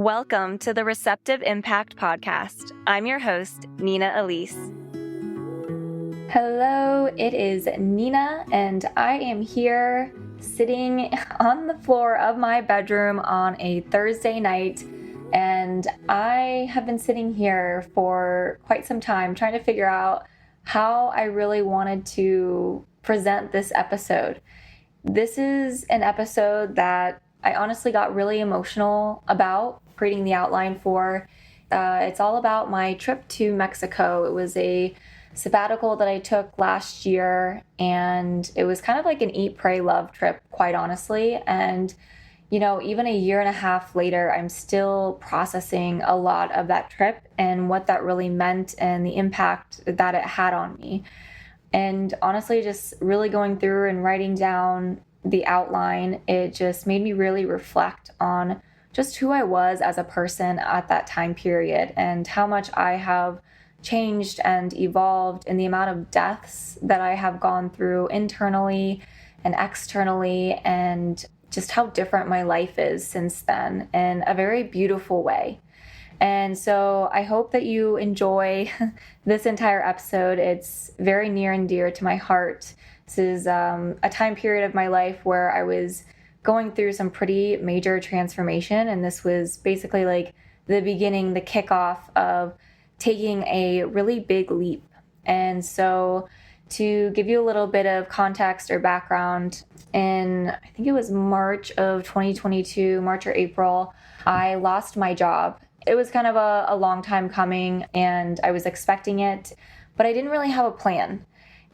Welcome to the Receptive Impact Podcast. I'm your host, Nina Elise. Hello, it is Nina, and I am here sitting on the floor of my bedroom on a Thursday night, and I have been sitting here for quite some time trying to figure out how I really wanted to present this episode. This is an episode that I honestly got really emotional about creating the outline for. It's all about my trip to Mexico. It was a sabbatical that I took last year, and it was kind of like an eat, pray, love trip, quite honestly. And, you know, even a year and a half later, I'm still processing a lot of that trip and what that really meant and the impact that it had on me. And honestly, just really going through and writing down the outline, it just made me really reflect on just who I was as a person at that time period and how much I have changed and evolved in the amount of deaths that I have gone through internally and externally, and just how different my life is since then in a very beautiful way. And so I hope that you enjoy this entire episode. It's very near and dear to my heart. This is a time period of my life where I was going through some pretty major transformation, and this was basically like the beginning, the kickoff of taking a really big leap. And so to give you a little bit of context or background, in I think it was March of 2022, March or April, I lost my job. It was kind of a long time coming, and I was expecting it, but I didn't really have a plan.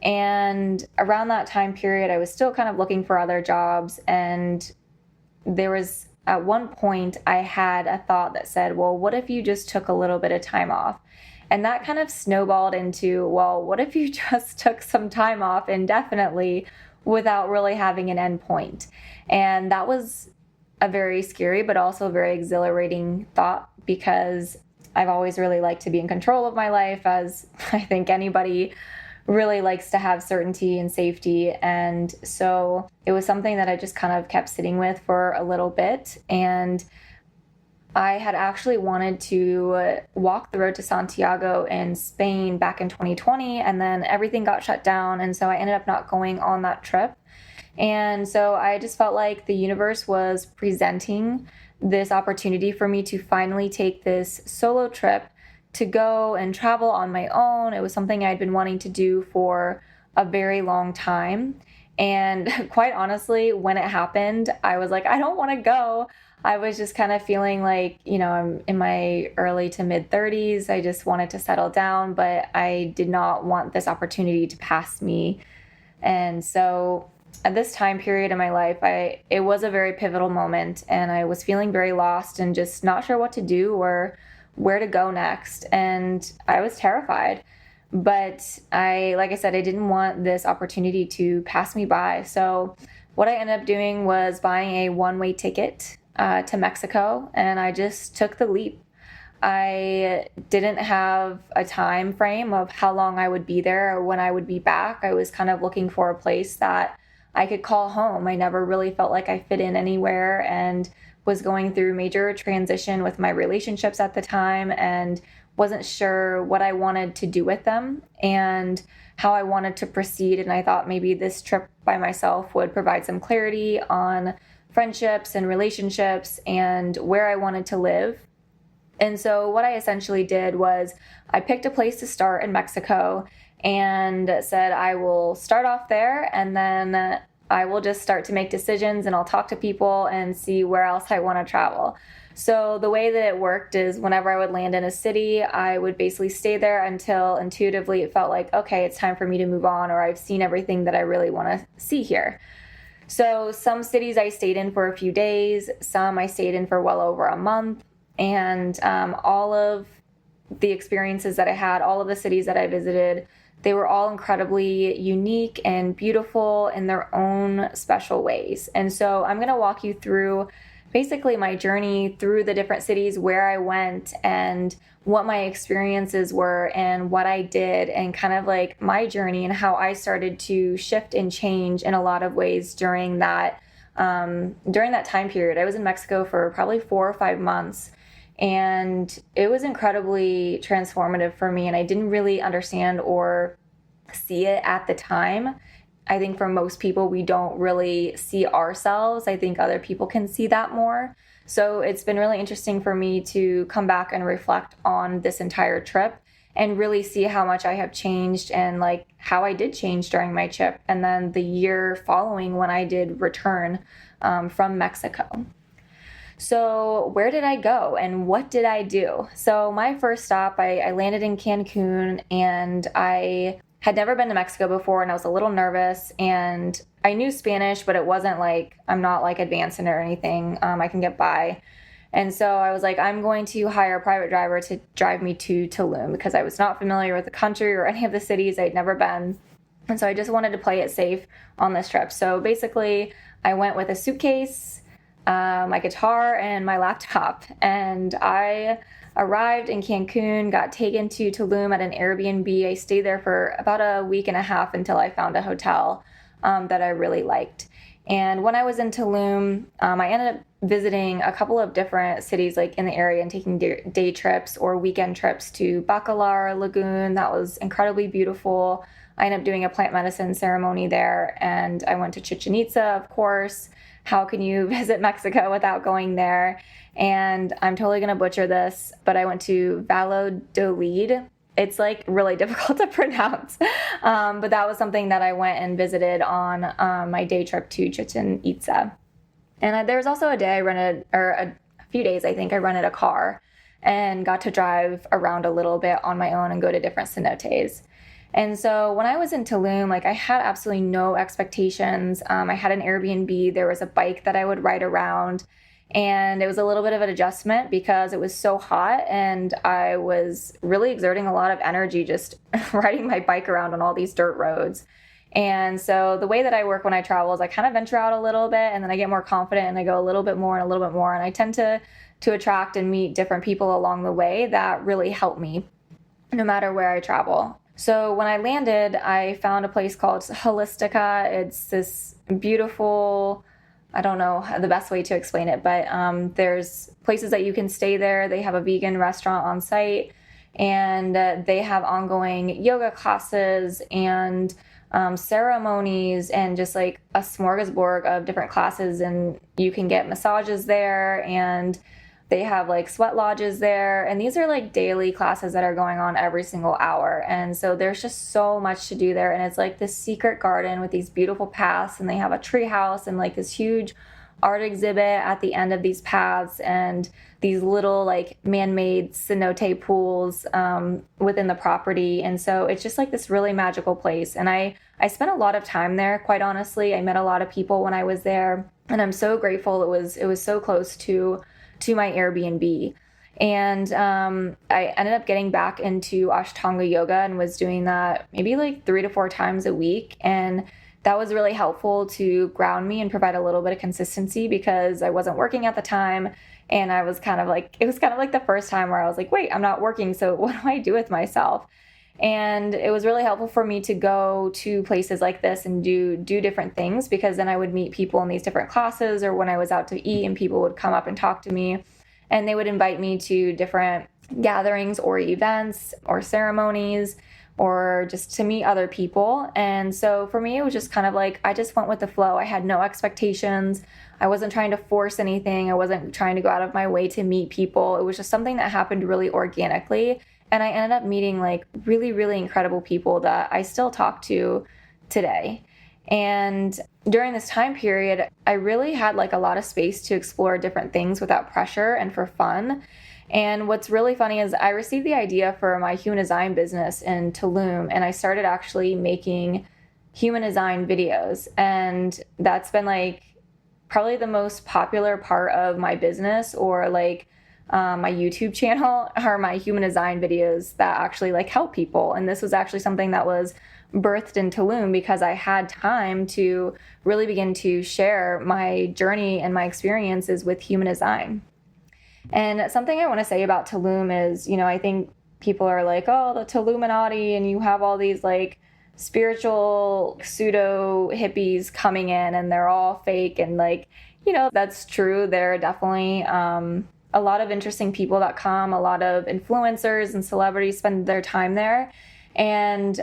And around that time period, I was still kind of looking for other jobs. And there was, at one point, I had a thought that said, well, what if you just took a little bit of time off? And that kind of snowballed into, well, what if you just took some time off indefinitely without really having an end point? And that was a very scary, but also very exhilarating thought, because I've always really liked to be in control of my life, as I think anybody really likes to have certainty and safety. And so it was something that I just kind of kept sitting with for a little bit. And I had actually wanted to walk the road to Santiago in Spain back in 2020, and then everything got shut down. And so I ended up not going on that trip. And so I just felt like the universe was presenting this opportunity for me to finally take this solo trip to go and travel on my own. It was something I'd been wanting to do for a very long time. And quite honestly, when it happened, I was like, I don't want to go. I was just kind of feeling like, you know, I'm in my early to mid 30s. I just wanted to settle down, but I did not want this opportunity to pass me. And so at this time period in my life, it was a very pivotal moment, and I was feeling very lost and just not sure what to do or where to go next. And I was terrified, but like I said, I didn't want this opportunity to pass me by. So what I ended up doing was buying a one-way ticket to Mexico, and I just took the leap. I didn't have a time frame of how long I would be there or when I would be back. I was kind of looking for a place that I could call home. I never really felt like I fit in anywhere, and was going through major transition with my relationships at the time, and wasn't sure what I wanted to do with them and how I wanted to proceed. And I thought maybe this trip by myself would provide some clarity on friendships and relationships and where I wanted to live. And so what I essentially did was I picked a place to start in Mexico and said, I will start off there, and then I will just start to make decisions, and I'll talk to people and see where else I want to travel. So the way that it worked is whenever I would land in a city, I would basically stay there until intuitively it felt like, okay, it's time for me to move on, or I've seen everything that I really want to see here. So some cities I stayed in for a few days, some I stayed in for well over a month, and all of the experiences that I had, all of the cities that I visited, they were all incredibly unique and beautiful in their own special ways. And so I'm going to walk you through basically my journey through the different cities, where I went and what my experiences were and what I did, and kind of like my journey and how I started to shift and change in a lot of ways during that time period. I was in Mexico for probably 4 or 5 months. And it was incredibly transformative for me. And I didn't really understand or see it at the time. I think for most people, we don't really see ourselves. I think other people can see that more. So it's been really interesting for me to come back and reflect on this entire trip and really see how much I have changed and like how I did change during my trip. And then the year following when I did return from Mexico. So where did I go and what did I do? So my first stop, I landed in Cancun, and I had never been to Mexico before, and I was a little nervous, and I knew Spanish, but it wasn't like, I'm not like advanced in it or anything. I can get by. And so I was like, I'm going to hire a private driver to drive me to Tulum because I was not familiar with the country or any of the cities. I'd never been. And so I just wanted to play it safe on this trip. So basically I went with a suitcase, my guitar, and my laptop. And I arrived in Cancun, got taken to Tulum at an Airbnb. I stayed there for about a week and a half until I found a hotel that I really liked. And when I was in Tulum, I ended up visiting a couple of different cities like in the area and taking day trips or weekend trips to Bacalar Lagoon. That was incredibly beautiful. I ended up doing a plant medicine ceremony there, and I went to Chichen Itza, of course. How can you visit Mexico without going there? And I'm totally going to butcher this, but I went to Valladolid. It's like really difficult to pronounce. But that was something that I went and visited on my day trip to Chichen Itza. And there was also a day I rented, or a few days, I think, I rented a car and got to drive around a little bit on my own and go to different cenotes. And so when I was in Tulum, like I had absolutely no expectations. I had an Airbnb. There was a bike that I would ride around. And it was a little bit of an adjustment because it was so hot and I was really exerting a lot of energy just riding my bike around on all these dirt roads. And so the way that I work when I travel is I kind of venture out a little bit and then I get more confident and I go a little bit more and a little bit more. And I tend to attract and meet different people along the way that really help me no matter where I travel. So when I landed, I found a place called Holistica. It's this beautiful, I don't know the best way to explain it, but there's places that you can stay there. They have a vegan restaurant on site, and they have ongoing yoga classes and ceremonies and just like a smorgasbord of different classes. And you can get massages there, and they have like sweat lodges there. And these are like daily classes that are going on every single hour. And so there's just so much to do there. And it's like this secret garden with these beautiful paths. And they have a tree house and like this huge art exhibit at the end of these paths and these little like man-made cenote pools within the property. And so it's just like this really magical place. And I spent a lot of time there, quite honestly. I met a lot of people when I was there. And I'm so grateful it was so close to my Airbnb. And I ended up getting back into Ashtanga yoga and was doing that maybe like 3 to 4 times a week. And that was really helpful to ground me and provide a little bit of consistency because I wasn't working at the time. And I was it was kind of like the first time where I was like, wait, I'm not working. So what do I do with myself? And it was really helpful for me to go to places like this and do different things because then I would meet people in these different classes or when I was out to eat and people would come up and talk to me and they would invite me to different gatherings or events or ceremonies or just to meet other people. And so for me, it was just kind of like, I just went with the flow. I had no expectations. I wasn't trying to force anything. I wasn't trying to go out of my way to meet people. It was just something that happened really organically. And I ended up meeting like really, really incredible people that I still talk to today. And during this time period, I really had like a lot of space to explore different things without pressure and for fun. And what's really funny is I received the idea for my human design business in Tulum, and I started actually making human design videos. And that's been like probably the most popular part of my business or like my YouTube channel are my human design videos that actually like help people. And this was actually something that was birthed in Tulum because I had time to really begin to share my journey and my experiences with human design. And something I want to say about Tulum is, you know, I think people are like, oh, the Tuluminati, and you have all these like spiritual pseudo hippies coming in and they're all fake. And like, you know, that's true. They're definitely a lot of interesting people that come, a lot of influencers and celebrities spend their time there. And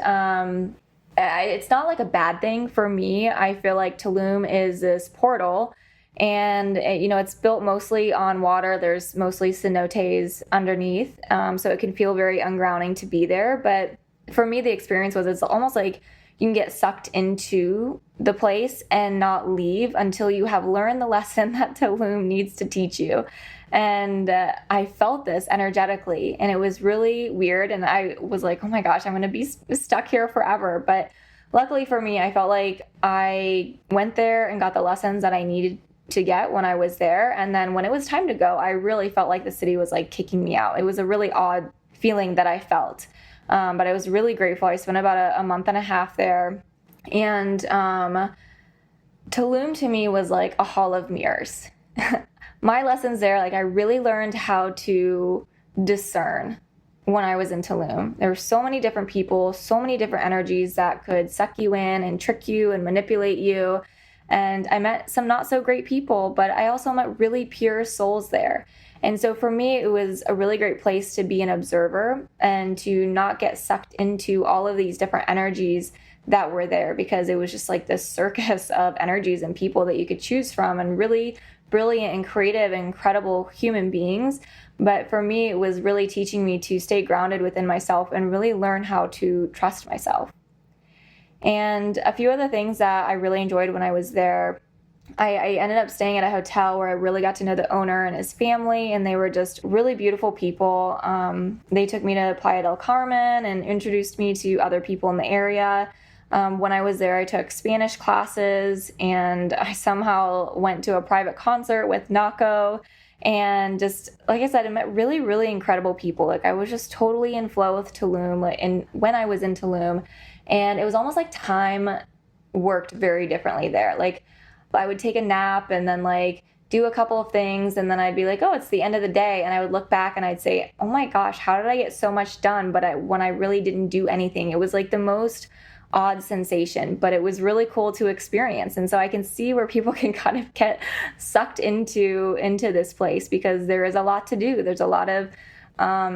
it's not like a bad thing for me. I feel like Tulum is this portal, and it's built mostly on water. There's mostly cenotes underneath, so it can feel very ungrounding to be there. But for me, the experience was it's almost like you can get sucked into the place and not leave until you have learned the lesson that Tulum needs to teach you. And I felt this energetically, and it was really weird. And I was like, oh my gosh, I'm going to be stuck here forever. But luckily for me, I felt like I went there and got the lessons that I needed to get when I was there. And then when it was time to go, I really felt like the city was like kicking me out. It was a really odd feeling that I felt. But I was really grateful. I spent about a month and a half there. And Tulum to me was like a hall of mirrors. My lessons there, like I really learned how to discern when I was in Tulum. There were so many different people, so many different energies that could suck you in and trick you and manipulate you. And I met some not so great people, but I also met really pure souls there. And so for me, it was a really great place to be an observer and to not get sucked into all of these different energies that were there, because it was just like this circus of energies and people that you could choose from, and really brilliant and creative and incredible human beings. But for me, it was really teaching me to stay grounded within myself and really learn how to trust myself. And a few other things that I really enjoyed when I was there, I ended up staying at a hotel where I really got to know the owner and his family, and they were just really beautiful people. They took me to Playa del Carmen and introduced me to other people in the area. When I was there, I took Spanish classes, and I somehow went to a private concert with Naco. And just, like I said, I met really, really incredible people. Like I was just totally in flow with Tulum, and when I was in Tulum, and it was almost like time worked very differently there. Like I would take a nap and then like do a couple of things, and then I'd be like, oh, it's the end of the day. And I would look back and I'd say, oh my gosh, how did I get so much done? But when I really didn't do anything, it was like the most odd sensation, but it was really cool to experience. And so I can see where people can kind of get sucked into this place, because there is a lot to do. There's a lot of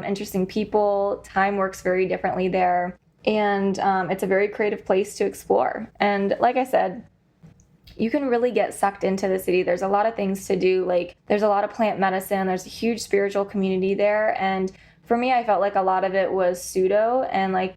interesting people. Time works very differently there. And it's a very creative place to explore. And like I said, you can really get sucked into the city. There's a lot of things to do. Like there's a lot of plant medicine. There's a huge spiritual community there. And for me, I felt like a lot of it was pseudo and like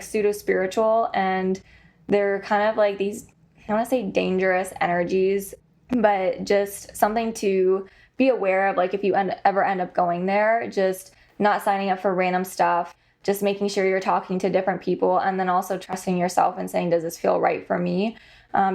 pseudo spiritual. And they're kind of like these, I want to say dangerous energies, but just something to be aware of. Like if you ever end up going there, just not signing up for random stuff, just making sure you're talking to different people, and then also trusting yourself and saying, does this feel right for me?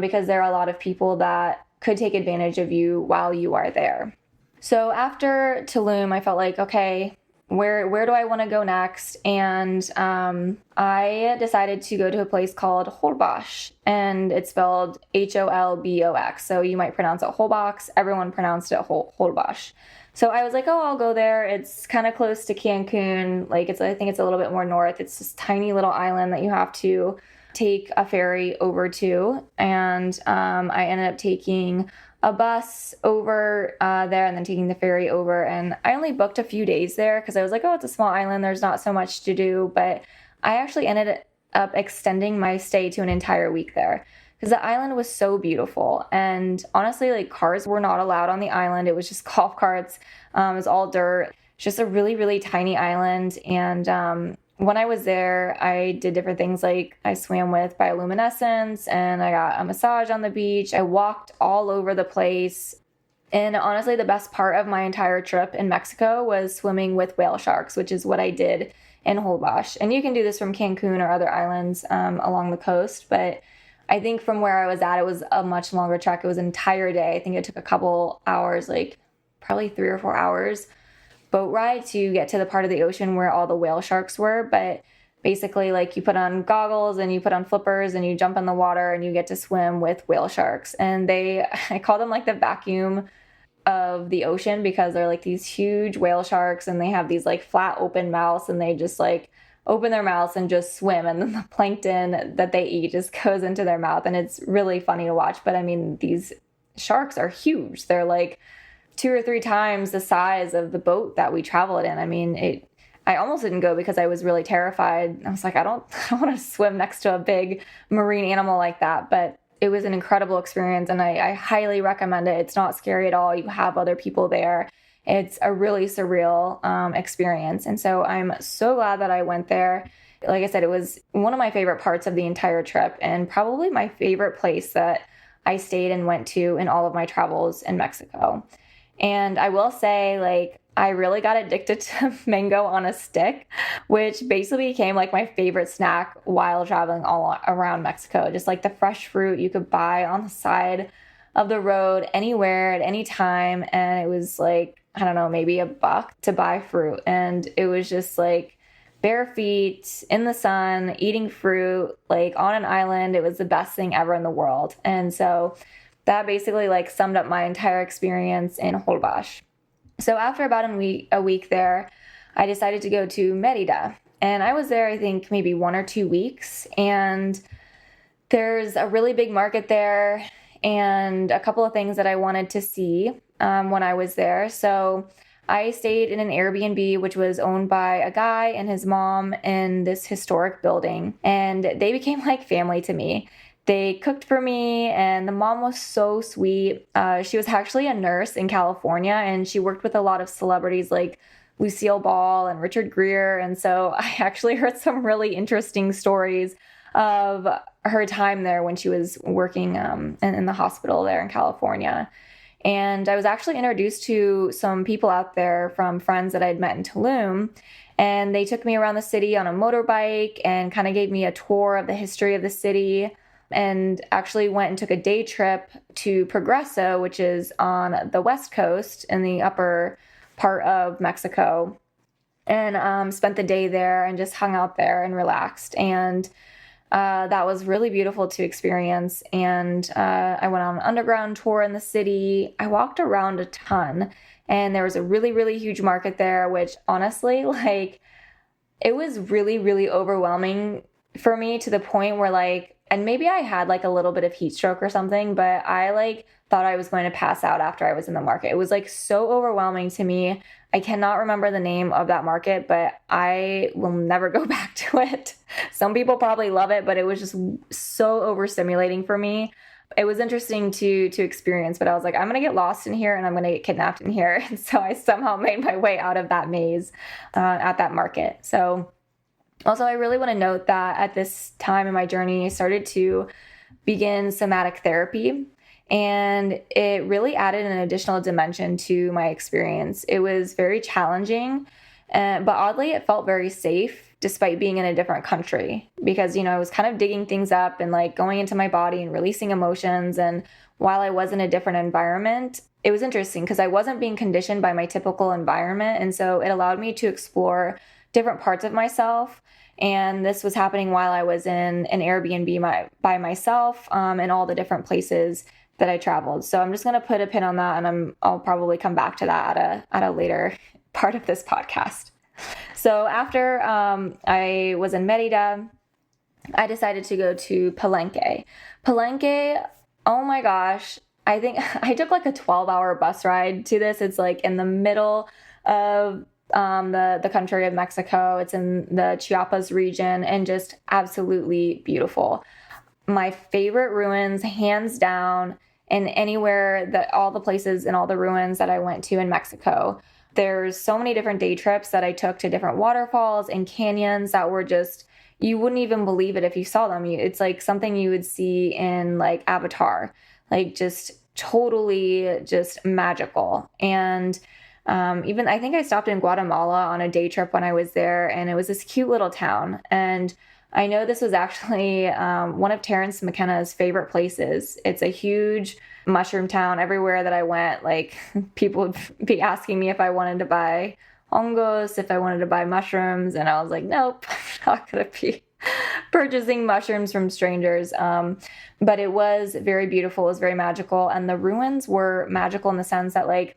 Because there are a lot of people that could take advantage of you while you are there. So after Tulum, I felt like, okay, where do I want to go next? And I decided to go to a place called Holbox, and it's spelled Holbox. So you might pronounce it Holbox. Everyone pronounced it Holbox. So I was like, oh, I'll go there. It's kind of close to Cancun. Like I think it's a little bit more north. It's this tiny little island that you have to take a ferry over to. And I ended up taking a bus over there and then taking the ferry over. And I only booked a few days there because I was like, oh, it's a small island. There's not so much to do. But I actually ended up extending my stay to an entire week there, because the island was so beautiful. And honestly, like cars were not allowed on the island. It was just golf carts. It was all dirt. It's just a really, really tiny island. And when I was there, I did different things. Like I swam with bioluminescence, and I got a massage on the beach. I walked all over the place. And honestly, the best part of my entire trip in Mexico was swimming with whale sharks, which is what I did in Holbox. And you can do this from Cancun or other islands along the coast. But I think from where I was at, it was a much longer trek. It was an entire day. I think it took a couple hours, like probably 3 or 4 hours boat ride to get to the part of the ocean where all the whale sharks were. But basically, like you put on goggles and you put on flippers and you jump in the water and you get to swim with whale sharks. And I call them like the vacuum of the ocean, because they're like these huge whale sharks, and they have these like flat open mouths, and they just like open their mouths and just swim, and then the plankton that they eat just goes into their mouth, and it's really funny to watch. But I mean, these sharks are huge. They're like 2 or 3 times the size of the boat that we traveled in. I mean, I almost didn't go because I was really terrified. I was like, I don't want to swim next to a big marine animal like that. But it was an incredible experience, and I highly recommend it. It's not scary at all. You have other people there. It's a really surreal experience. And so I'm so glad that I went there. Like I said, it was one of my favorite parts of the entire trip, and probably my favorite place that I stayed and went to in all of my travels in Mexico. And I will say, like, I really got addicted to mango on a stick, which basically became like my favorite snack while traveling all around Mexico. Just like the fresh fruit you could buy on the side of the road anywhere at any time. And it was like, I don't know, maybe $1 to buy fruit. And it was just like bare feet in the sun, eating fruit, like on an island. It was the best thing ever in the world. And so that basically like summed up my entire experience in Holbox. So after about a week there, I decided to go to Merida. And I was there, I think, maybe 1 or 2 weeks. And there's a really big market there and a couple of things that I wanted to see when I was there. So I stayed in an Airbnb, which was owned by a guy and his mom in this historic building. And they became like family to me. They cooked for me, and the mom was so sweet. She was actually a nurse in California, and she worked with a lot of celebrities like Lucille Ball and Richard Gere. And so I actually heard some really interesting stories of her time there when she was working in the hospital there in California. And I was actually introduced to some people out there from friends that I'd met in Tulum. And they took me around the city on a motorbike and kind of gave me a tour of the history of the city, and actually went and took a day trip to Progreso, which is on the west coast in the upper part of Mexico, and spent the day there and just hung out there and relaxed. And that was really beautiful to experience. And I went on an underground tour in the city. I walked around a ton, and there was a really, really huge market there, which honestly, like, it was really, really overwhelming for me to the point where, like, and maybe I had like a little bit of heat stroke or something, but I like thought I was going to pass out after I was in the market. It was like so overwhelming to me. I cannot remember the name of that market, but I will never go back to it. Some people probably love it, but it was just so overstimulating for me. It was interesting to experience, but I was like, I'm going to get lost in here and I'm going to get kidnapped in here. And so I somehow made my way out of that maze at that market. So also, I really want to note that at this time in my journey, I started to begin somatic therapy, and it really added an additional dimension to my experience. It was very challenging, but oddly, it felt very safe despite being in a different country because, I was kind of digging things up and like going into my body and releasing emotions. And while I was in a different environment, it was interesting because I wasn't being conditioned by my typical environment. And so it allowed me to explore different parts of myself. And this was happening while I was in an Airbnb by myself in all the different places that I traveled. So I'm just going to put a pin on that, and I'll probably come back to that at a later part of this podcast. So after I was in Merida, I decided to go to Palenque. Palenque, oh my gosh, I think I took like a 12-hour bus ride to this. It's like in the middle of the country of Mexico. It's in the Chiapas region and just absolutely beautiful. My favorite ruins, hands down, and anywhere that all the places and all the ruins that I went to in Mexico. There's so many different day trips that I took to different waterfalls and canyons that were just, you wouldn't even believe it if you saw them. It's like something you would see in like Avatar, like just totally just magical. And even I think I stopped in Guatemala on a day trip when I was there, and it was this cute little town. And I know this was actually one of Terrence McKenna's favorite places. It's a huge mushroom town. Everywhere that I went, like people would be asking me if I wanted to buy hongos, if I wanted to buy mushrooms. And I was like, nope, I'm not going to be purchasing mushrooms from strangers. But it was very beautiful. It was very magical. And the ruins were magical in the sense that like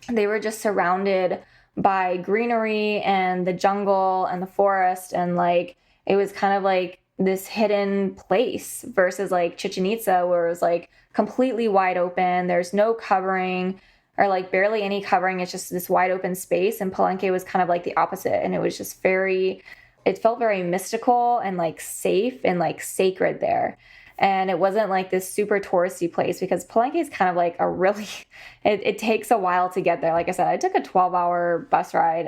they were just surrounded by greenery and the jungle and the forest. And like, it was kind of like this hidden place versus like Chichen Itza, where it was like completely wide open. There's no covering. or like barely any covering. It's just this wide open space. And Palenque was kind of like the opposite. And it was just it felt very mystical and like safe and like sacred there. And it wasn't like this super touristy place, because Palenque is kind of like it takes a while to get there. Like I said, I took a 12-hour bus ride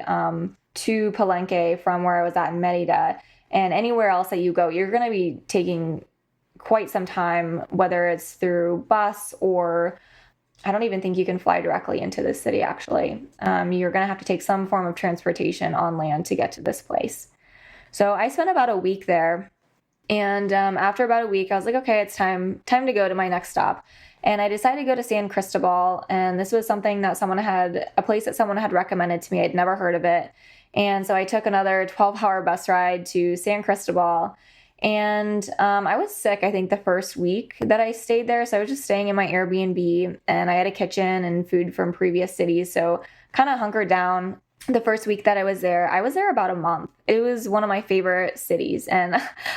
to Palenque from where I was at in Merida. And anywhere else that you go, you're going to be taking quite some time, whether it's through bus or I don't even think you can fly directly into this city, actually. You're going to have to take some form of transportation on land to get to this place. So I spent about a week there. And after about a week, I was like, okay, it's time to go to my next stop. And I decided to go to San Cristobal. And this was something that a place that someone had recommended to me. I'd never heard of it. And so I took another 12-hour bus ride to San Cristobal. And I was sick, I think, the first week that I stayed there. So I was just staying in my Airbnb, and I had a kitchen and food from previous cities. So kind of hunkered down. The first week that I was there about a month. It was one of my favorite cities, and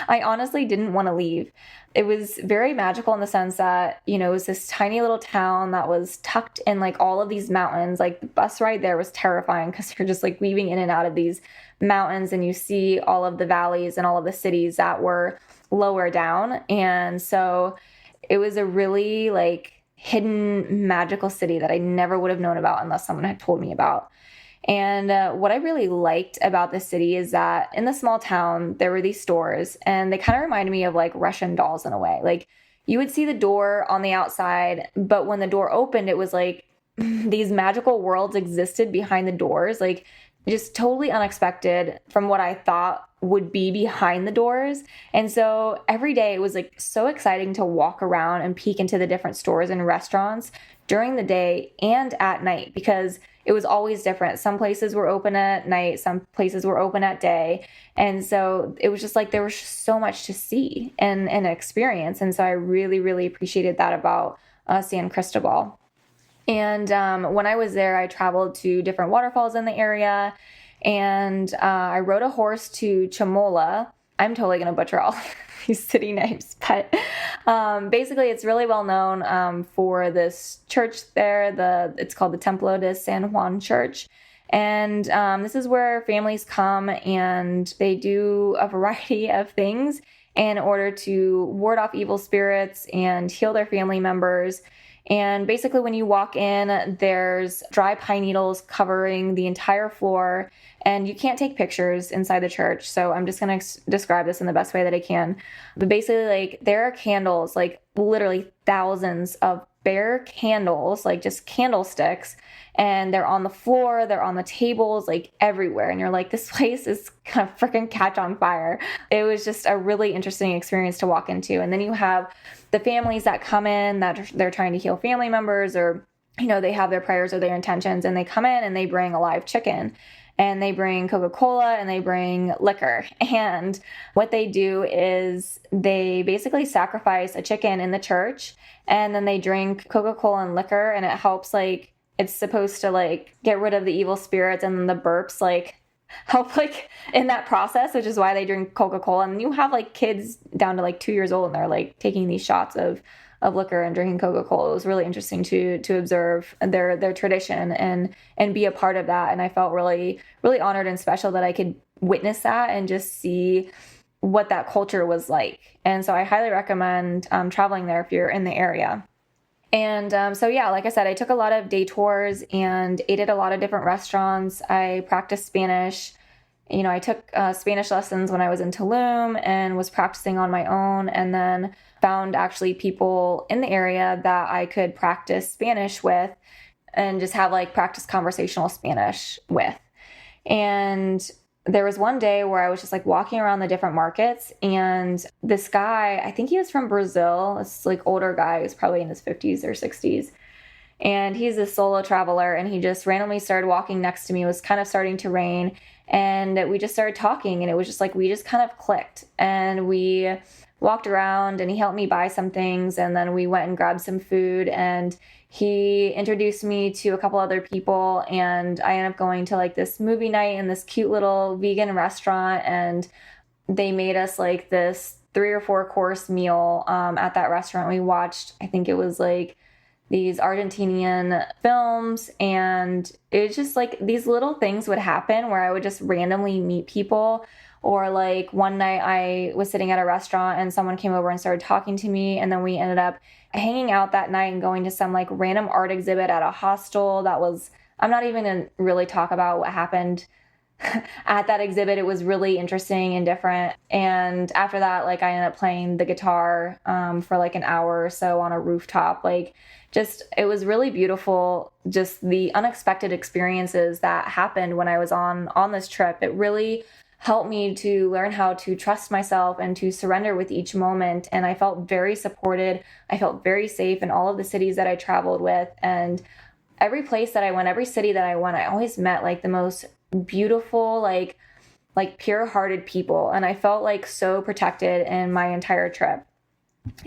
I honestly didn't want to leave. It was very magical in the sense that, it was this tiny little town that was tucked in like all of these mountains. Like the bus ride there was terrifying because you're just like weaving in and out of these mountains, and you see all of the valleys and all of the cities that were lower down. And so it was a really like hidden magical city that I never would have known about unless someone had told me about. And what I really liked about the city is that in the small town, there were these stores, and they kind of reminded me of like Russian dolls in a way. Like you would see the door on the outside, but when the door opened, it was like these magical worlds existed behind the doors, like just totally unexpected from what I thought would be behind the doors. And so every day it was like so exciting to walk around and peek into the different stores and restaurants during the day and at night, because it was always different. Some places were open at night, some places were open at day. And so it was just like there was so much to see and experience. And so I really, really appreciated that about San Cristobal. And when I was there, I traveled to different waterfalls in the area, and I rode a horse to Chamola. I'm totally going to butcher all these city names, but basically it's really well known for this church there. It's called the Templo de San Juan Church. And this is where families come and they do a variety of things in order to ward off evil spirits and heal their family members. And basically when you walk in, there's dry pine needles covering the entire floor, and you can't take pictures inside the church. So I'm just going to describe this in the best way that I can. But basically, like, there are candles, like literally thousands of bare candles, like just candlesticks, and they're on the floor, they're on the tables, like everywhere. And you're like, this place is gonna freaking catch on fire. It was just a really interesting experience to walk into. And then you have the families that come in that they're trying to heal family members, or, they have their prayers or their intentions, and they come in and they bring a live chicken. And they bring Coca-Cola and they bring liquor. And what they do is they basically sacrifice a chicken in the church, and then they drink Coca-Cola and liquor, and it helps, like, it's supposed to like get rid of the evil spirits, and then the burps like help like in that process, which is why they drink Coca-Cola. And you have like kids down to like 2 years old, and they're like taking these shots of liquor and drinking Coca-Cola. It was really interesting to observe their tradition and be a part of that. And I felt really, really honored and special that I could witness that and just see what that culture was like. And so I highly recommend traveling there if you're in the area. And so, yeah, like I said, I took a lot of day tours and ate at a lot of different restaurants. I practiced Spanish. I took Spanish lessons when I was in Tulum and was practicing on my own, and then found actually people in the area that I could practice Spanish with and just have like practice conversational Spanish with. And there was one day where I was just like walking around the different markets, and this guy, I think he was from Brazil, this like older guy, who's probably in his 50s or 60s. And he's a solo traveler, and he just randomly started walking next to me. It was kind of starting to rain, and we just started talking, and it was just like we just kind of clicked, and we walked around, and he helped me buy some things, and then we went and grabbed some food, and he introduced me to a couple other people, and I ended up going to like this movie night in this cute little vegan restaurant, and they made us like this 3 or 4 course meal at that restaurant. We watched, I think it was like these Argentinian films, and it's just like these little things would happen where I would just randomly meet people. Or like one night I was sitting at a restaurant and someone came over and started talking to me, and then we ended up hanging out that night and going to some like random art exhibit at a hostel that was, I'm not even gonna really talk about what happened at that exhibit. It was really interesting and different. And after that, like I ended up playing the guitar for like an hour or so on a rooftop. Like just, it was really beautiful. Just the unexpected experiences that happened when I was on this trip. It really helped me to learn how to trust myself and to surrender with each moment. And I felt very supported. I felt very safe in all of the cities that I traveled with. And every place that I went, every city that I went, I always met like the most beautiful, like pure-hearted people. And I felt like so protected in my entire trip.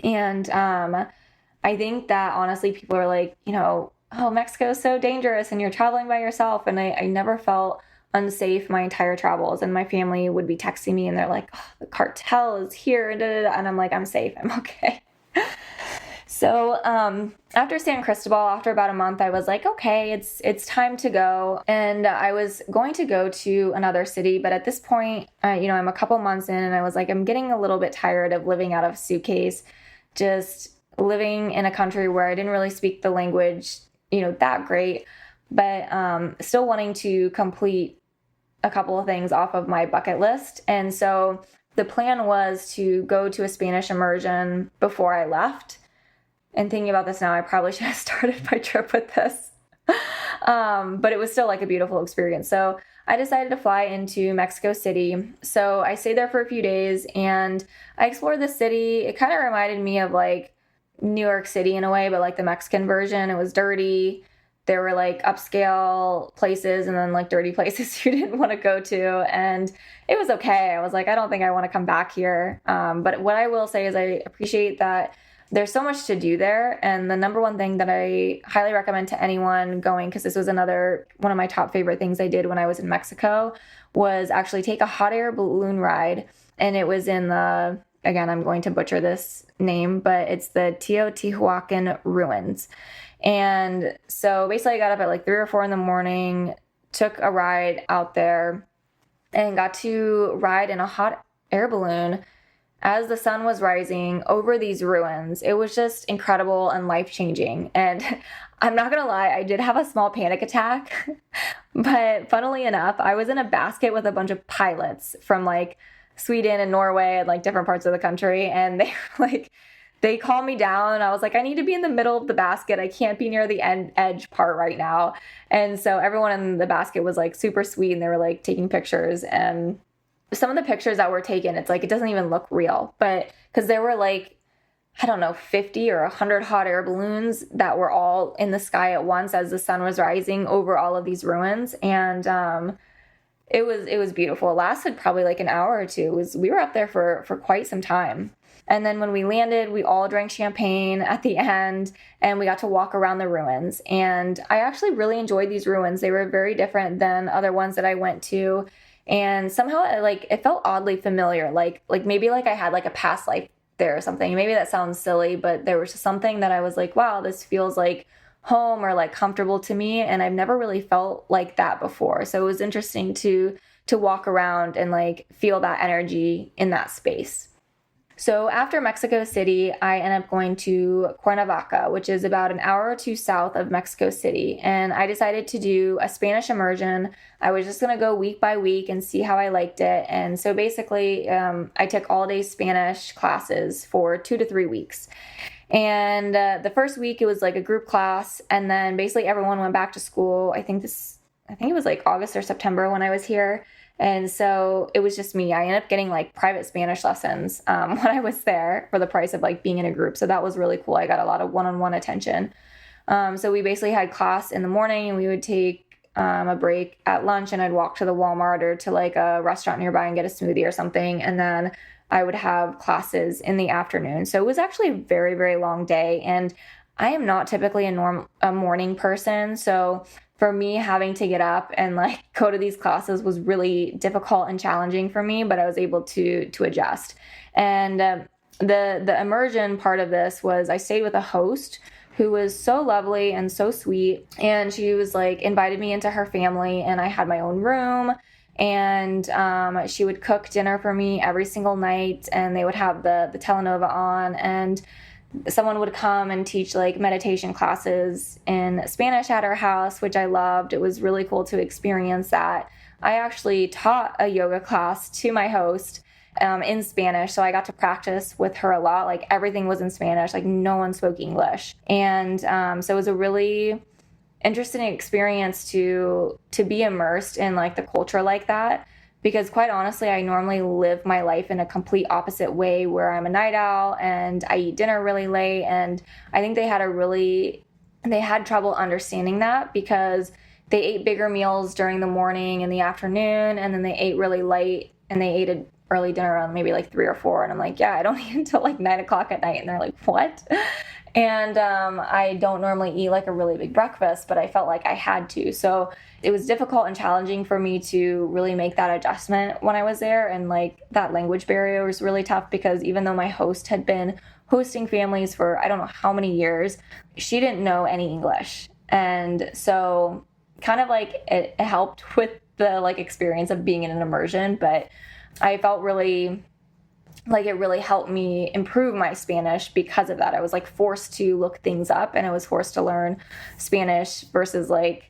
And I think that honestly, people are like, you know, oh, Mexico is so dangerous and you're traveling by yourself. And I never felt unsafe my entire travels. And my family would be texting me and they're like, oh, the cartel is here. And I'm like, I'm safe. I'm okay. So after San Cristobal, after about a month, I was like, okay, it's time to go. And I was going to go to another city. But at this point, I'm a couple months in and I was like, I'm getting a little bit tired of living out of a suitcase, just living in a country where I didn't really speak the language, that great, but still wanting to complete a couple of things off of my bucket list. And so the plan was to go to a Spanish immersion before I left. And thinking about this now, I probably should have started my trip with this. But it was still like a beautiful experience. So I decided to fly into Mexico City. So I stayed there for a few days and I explored the city. It kind of reminded me of like New York City in a way, but like the Mexican version. It was dirty. There were like upscale places and then like dirty places you didn't want to go to. And it was okay. I was like, I don't think I want to come back here. But what I will say is I appreciate that there's so much to do there. And the number one thing that I highly recommend to anyone going, because this was another one of my top favorite things I did when I was in Mexico, was actually take a hot air balloon ride. And it was in the, again, I'm going to butcher this name, but it's the Teotihuacán ruins. And so basically I got up at like 3 or 4 in the morning, took a ride out there and got to ride in a hot air balloon as the sun was rising over these ruins. It was just incredible and life-changing. And I'm not gonna lie, I did have a small panic attack, but funnily enough, I was in a basket with a bunch of pilots from like Sweden and Norway and like different parts of the country. And they calmed me down. I was like, I need to be in the middle of the basket. I can't be near the edge part right now. And so everyone in the basket was like super sweet and they were like taking pictures. And some of the pictures that were taken, it's like, it doesn't even look real, but because there were like, I don't know, 50 or 100 hot air balloons that were all in the sky at once as the sun was rising over all of these ruins. And it was beautiful. It lasted probably like an hour or two. We were up there for quite some time. And then when we landed, we all drank champagne at the end and we got to walk around the ruins. And I actually really enjoyed these ruins. They were very different than other ones that I went to. And somehow it felt oddly familiar. Like maybe like I had like a past life there or something. Maybe that sounds silly, but there was just something that I was like, wow, this feels like home or like comfortable to me. And I've never really felt like that before. So it was interesting to walk around and like feel that energy in that space. So after Mexico City, I ended up going to Cuernavaca, which is about an hour or two south of Mexico City. And I decided to do a Spanish immersion. I was just going to go week by week and see how I liked it. And so basically, I took all-day Spanish classes for 2 to 3 weeks. And the first week, it was like a group class. And then basically everyone went back to school. I think it was like August or September when I was here. And so it was just me. I ended up getting like private Spanish lessons when I was there for the price of like being in a group. So that was really cool. I got a lot of one-on-one attention. So we basically had class in the morning and we would take a break at lunch and I'd walk to the Walmart or to like a restaurant nearby and get a smoothie or something. And then I would have classes in the afternoon. So it was actually a very, very long day. And I am not typically a morning person. So for me, having to get up and like go to these classes was really difficult and challenging for me, but I was able to adjust. And the immersion part of this was I stayed with a host who was so lovely and so sweet. And she was like, invited me into her family, and I had my own room. And she would cook dinner for me every single night, and they would have the telenova on, and someone would come and teach like meditation classes in Spanish at her house, which I loved. It was really cool to experience that. I actually taught a yoga class to my host in Spanish, so I got to practice with her a lot. Like everything was in Spanish, like no one spoke English. And so it was a really interesting experience to be immersed in like the culture like that, because quite honestly, I normally live my life in a complete opposite way, where I'm a night owl and I eat dinner really late. And I think they had trouble understanding that, because they ate bigger meals during the morning and the afternoon, and then they ate really late, and they ate an early dinner around maybe like 3 or 4. And I'm like, yeah, I don't eat until like 9 o'clock at night. And they're like, what? And I don't normally eat like a really big breakfast, but I felt like I had to. So it was difficult and challenging for me to really make that adjustment when I was there. And like that language barrier was really tough, because even though my host had been hosting families for I don't know how many years, she didn't know any English. And so kind of like it helped with the like experience of being in an immersion, but I felt really like it really helped me improve my Spanish because of that. I was like forced to look things up, and I was forced to learn Spanish versus like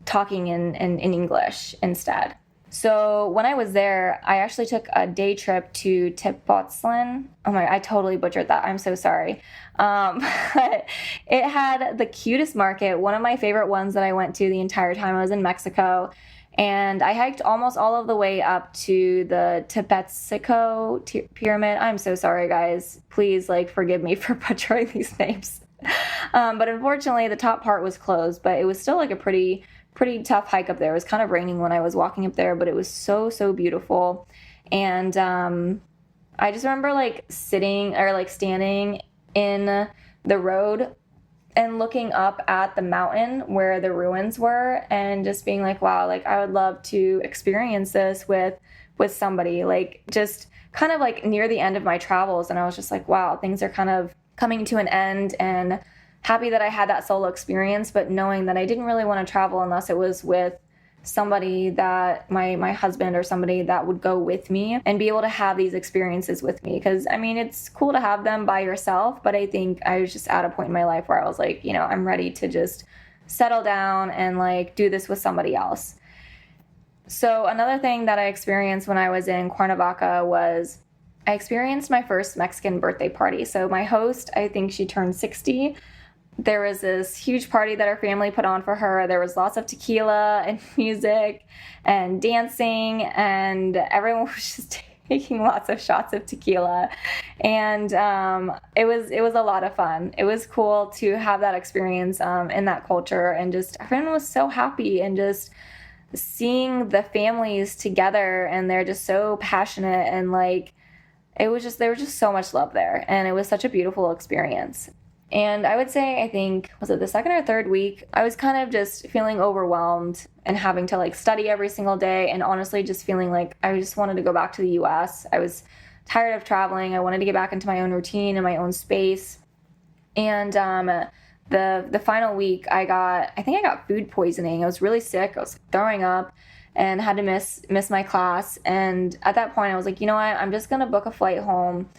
talking in English instead. So when I was there, I actually took a day trip to Tepoztlan. Oh my, I totally butchered that. I'm so sorry. But it had the cutest market, one of my favorite ones that I went to the entire time I was in Mexico. And I hiked almost all of the way up to the Teotihuacán pyramid. I'm so sorry, guys. Please, like, forgive me for butchering these names. But unfortunately, the top part was closed, but it was still like a pretty tough hike up there. It was kind of raining when I was walking up there, but it was so, so beautiful. And I just remember like sitting or like standing in the road and looking up at the mountain where the ruins were, and just being like, wow, like I would love to experience this with somebody, like just kind of like near the end of my travels. And I was just like, wow, things are kind of coming to an end, and happy that I had that solo experience, but knowing that I didn't really want to travel unless it was with somebody that my husband or somebody that would go with me and be able to have these experiences with me. Because I mean, it's cool to have them by yourself, but I think I was just at a point in my life where I was like, you know, I'm ready to just settle down and like do this with somebody else. So another thing that I experienced when I was in Cuernavaca was I experienced my first Mexican birthday party. So my host, I think she turned 60. There was this huge party that our family put on for her. There was lots of tequila and music and dancing, and everyone was just taking lots of shots of tequila. And it was a lot of fun. It was cool to have that experience in that culture, and just everyone was so happy, and just seeing the families together, and they're just so passionate, and like there was just so much love there, and it was such a beautiful experience. And I would say, I think, was it the second or third week, I was kind of just feeling overwhelmed and having to like study every single day, and honestly just feeling like I just wanted to go back to the US. I was tired of traveling. I wanted to get back into my own routine and my own space. And the final week, I think I got food poisoning. I was really sick. I was throwing up and had to miss my class. And at that point, I was like, you know what? I'm just going to book a flight home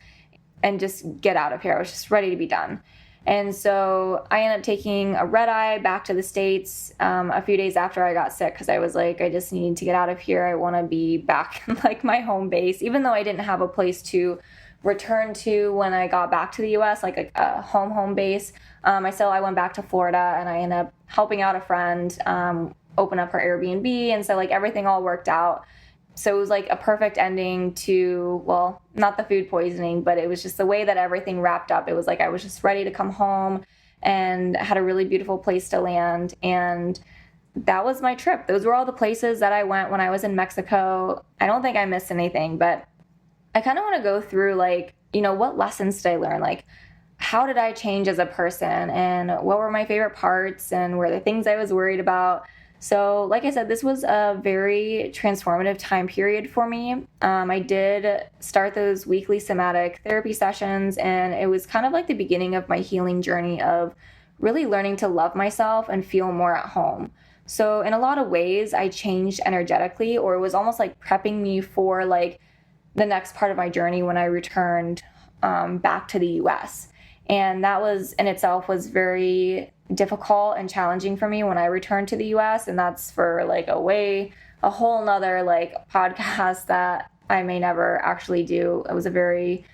and just get out of here. I was just ready to be done. And so I ended up taking a red eye back to the States a few days after I got sick, because I was like, I just need to get out of here. I want to be back in like my home base, even though I didn't have a place to return to when I got back to the U.S., like a home base. I went back to Florida, and I ended up helping out a friend open up her Airbnb. And so like everything all worked out. So it was like a perfect ending to, well, not the food poisoning, but it was just the way that everything wrapped up. It was like I was just ready to come home and had a really beautiful place to land. And that was my trip. Those were all the places that I went when I was in Mexico. I don't think I missed anything, but I kind of want to go through like, you know, what lessons did I learn? Like, how did I change as a person? And what were my favorite parts? And were the things I was worried about? So like I said, this was a very transformative time period for me. I did start those weekly somatic therapy sessions, and it was kind of like the beginning of my healing journey of really learning to love myself and feel more at home. So in a lot of ways, I changed energetically, or it was almost like prepping me for like the next part of my journey when I returned back to the US. And that was in itself was very difficult and challenging for me when I returned to the US. And that's for like a whole nother like podcast that I may never actually do. It was a very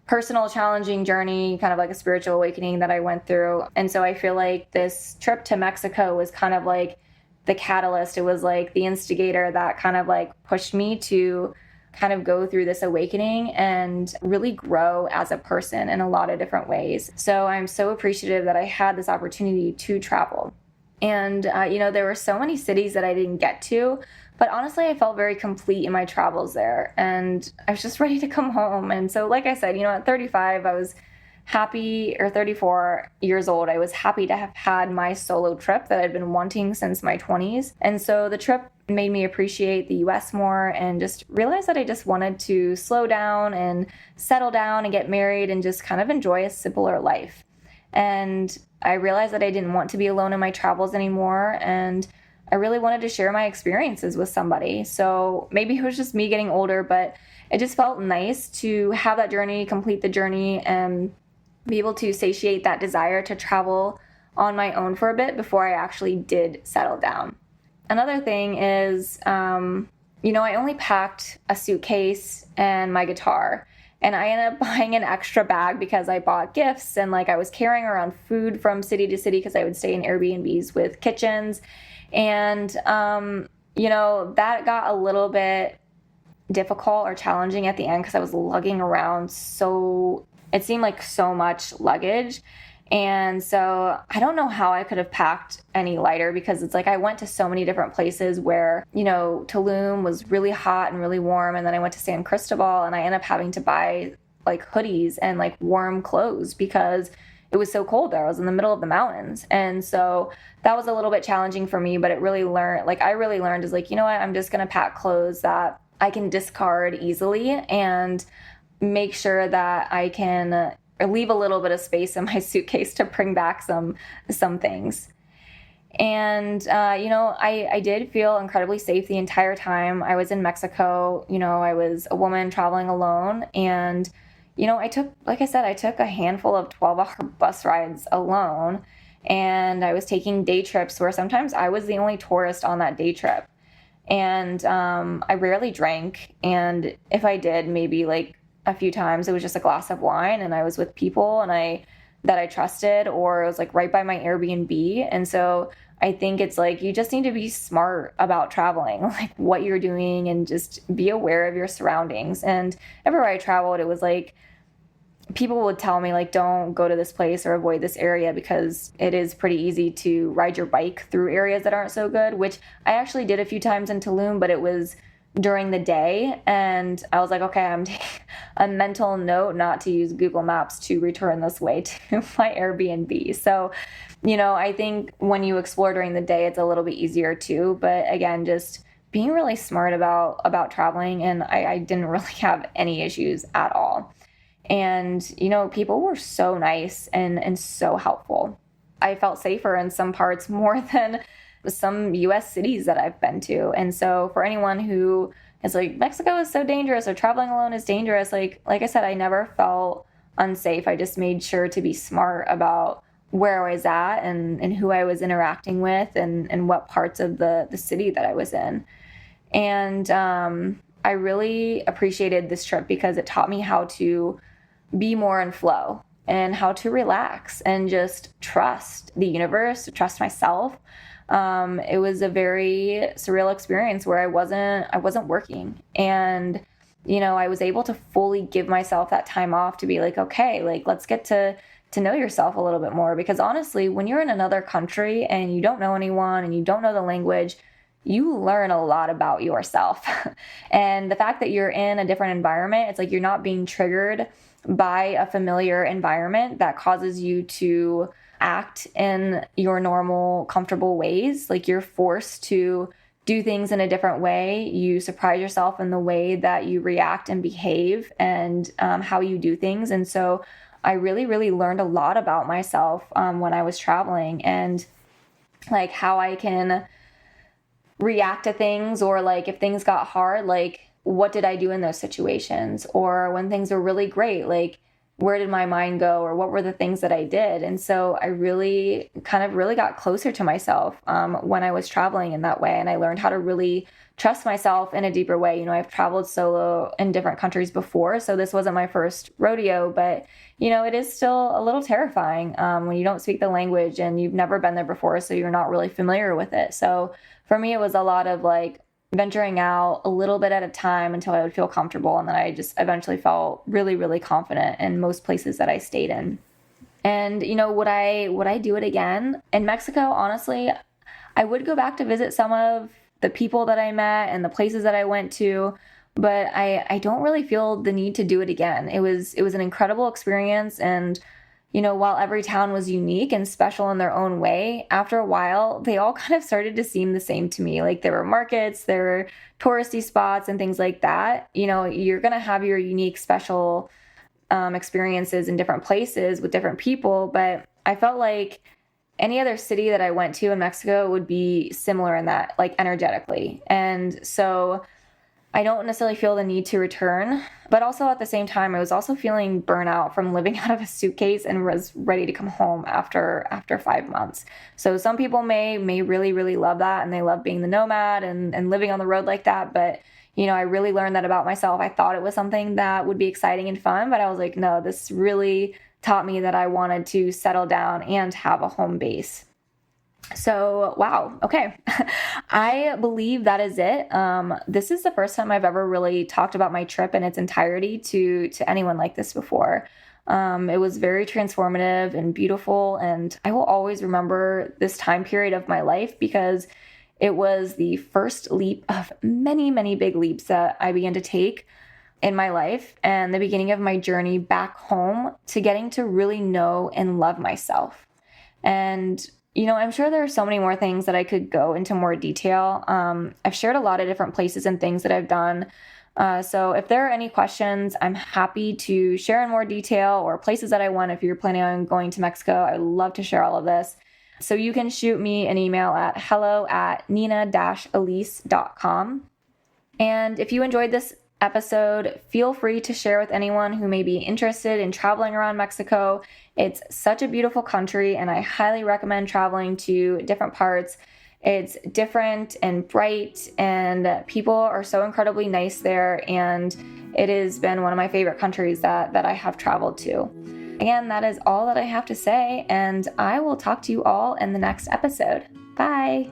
personal, challenging journey, kind of like a spiritual awakening that I went through. And so I feel like this trip to Mexico was kind of like the catalyst. It was like the instigator that kind of like pushed me to kind of go through this awakening and really grow as a person in a lot of different ways. So I'm so appreciative that I had this opportunity to travel. And, there were so many cities that I didn't get to, but honestly, I felt very complete in my travels there. And I was just ready to come home. And so, like I said, at 35, I was happy, or 34 years old, I was happy to have had my solo trip that I'd been wanting since my 20s. And so the trip made me appreciate the US more and just realize that I just wanted to slow down and settle down and get married and just kind of enjoy a simpler life. And I realized that I didn't want to be alone in my travels anymore. And I really wanted to share my experiences with somebody. So maybe it was just me getting older, but it just felt nice to have that journey, complete the journey, and be able to satiate that desire to travel on my own for a bit before I actually did settle down. Another thing is, I only packed a suitcase and my guitar, and I ended up buying an extra bag because I bought gifts and I was carrying around food from city to city because I would stay in Airbnbs with kitchens. And, that got a little bit difficult or challenging at the end because I was lugging around it seemed like so much luggage. And so I don't know how I could have packed any lighter because it's like I went to so many different places where, Tulum was really hot and really warm. And then I went to San Cristobal and I ended up having to buy hoodies and warm clothes because it was so cold there. I was in the middle of the mountains. And so that was a little bit challenging for me, but I really learned is I'm just going to pack clothes that I can discard easily and make sure that I can leave a little bit of space in my suitcase to bring back some things. And, I did feel incredibly safe the entire time I was in Mexico. I was a woman traveling alone. And, I took a handful of 12-hour bus rides alone. And I was taking day trips where sometimes I was the only tourist on that day trip. And I rarely drank. And if I did, maybe a few times it was just a glass of wine and I was with people that I trusted, or it was right by my Airbnb. And so I think it's you just need to be smart about traveling, what you're doing, and just be aware of your surroundings. And everywhere I traveled, it was people would tell me don't go to this place or avoid this area because it is pretty easy to ride your bike through areas that aren't so good, which I actually did a few times in Tulum, but it was during the day. And I was okay, I'm taking a mental note not to use Google Maps to return this way to my Airbnb. So, I think when you explore during the day, it's a little bit easier too. But again, just being really smart about traveling. And I didn't really have any issues at all. And, people were so nice and so helpful. I felt safer in some parts more than some US cities that I've been to. And so for anyone who is Mexico is so dangerous or traveling alone is dangerous, like I said, I never felt unsafe. I just made sure to be smart about where I was at and who I was interacting with and what parts of the city that I was in. And I really appreciated this trip because it taught me how to be more in flow and how to relax and just trust the universe, trust myself. It was a very surreal experience where I wasn't working, and I was able to fully give myself that time off to be okay, let's get to know yourself a little bit more. Because honestly, when you're in another country and you don't know anyone and you don't know the language, you learn a lot about yourself. And the fact that you're in a different environment, it's you're not being triggered by a familiar environment that causes you to act in your normal, comfortable ways. You're forced to do things in a different way. You surprise yourself in the way that you react and behave and how you do things. And so I really, really learned a lot about myself when I was traveling, and like how I can react to things, or like if things got hard, like what did I do in those situations? Or when things were really great, like where did my mind go, or what were the things that I did? And so I really got closer to myself when I was traveling in that way. And I learned how to really trust myself in a deeper way. I've traveled solo in different countries before, so this wasn't my first rodeo, but it is still a little terrifying when you don't speak the language and you've never been there before, so you're not really familiar with it. So for me, it was a lot of like venturing out a little bit at a time until I would feel comfortable. And then I just eventually felt really, really confident in most places that I stayed in. And, would I do it again? In Mexico, honestly, I would go back to visit some of the people that I met and the places that I went to, but I don't really feel the need to do it again. It was an incredible experience. And while every town was unique and special in their own way, after a while, they all kind of started to seem the same to me. Like there were markets, there were touristy spots and things like that. You're going to have your unique, special experiences in different places with different people. But I felt like any other city that I went to in Mexico would be similar in that, like energetically. And so I don't necessarily feel the need to return, but also at the same time, I was also feeling burnout from living out of a suitcase and was ready to come home after 5 months. So some people may really, really love that, and they love being the nomad and living on the road like that. But, I really learned that about myself. I thought it was something that would be exciting and fun, but I was like, no, this really taught me that I wanted to settle down and have a home base. So, wow. Okay. I believe that is it. This is the first time I've ever really talked about my trip in its entirety to anyone like this before. It was very transformative and beautiful, and I will always remember this time period of my life because it was the first leap of many, many big leaps that I began to take in my life, and the beginning of my journey back home to getting to really know and love myself. And I'm sure there are so many more things that I could go into more detail. I've shared a lot of different places and things that I've done. So if there are any questions, I'm happy to share in more detail, or places that I went. If you're planning on going to Mexico, I'd love to share all of this. So you can shoot me an email at hello@nina-elise.com. And if you enjoyed this episode, feel free to share with anyone who may be interested in traveling around Mexico. It's such a beautiful country, and I highly recommend traveling to different parts. It's different and bright, and people are so incredibly nice there, and it has been one of my favorite countries that I have traveled to. Again, that is all that I have to say, and I will talk to you all in the next episode. Bye!